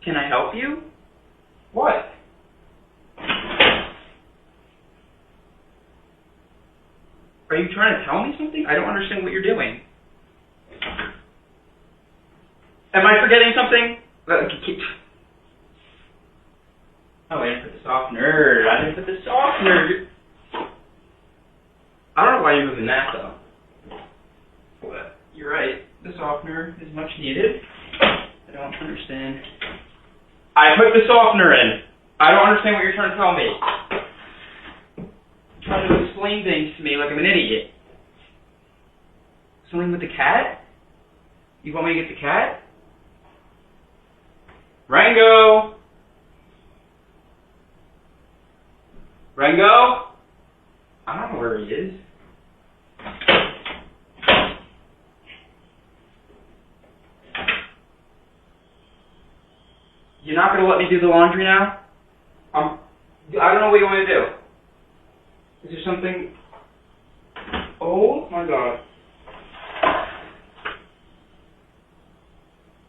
Can I help you? What? Are you trying to tell me something? I don't understand what you're doing. Am I forgetting something? Oh, I didn't put the softener. I didn't put the softener. I don't know why you're moving that, though. But you're right. The softener is much needed. I don't understand. I put the softener in. I don't understand what you're trying to tell me. You're trying to explain things to me like I'm an idiot. Something with the cat? You want me to get the cat? Rango! Rango? I don't know where he is. You're not going to let me do the laundry now? I don't know what you want to do. Is there something... Oh my god.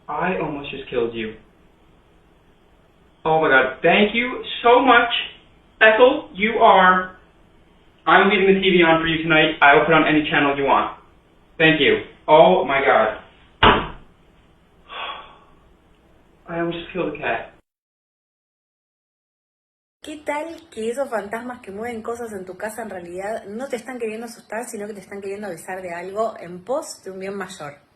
I almost just killed you. Oh my god. Thank you so much, Ethel. You are... I'm leaving the TV on for you tonight. I will put on any channel you want. Thank you. Oh my god. I almost just killed a cat. ¿Qué tal que esos fantasmas que mueven cosas en tu casa en realidad no te están queriendo asustar, sino que te están queriendo avisar de algo en pos de un bien mayor?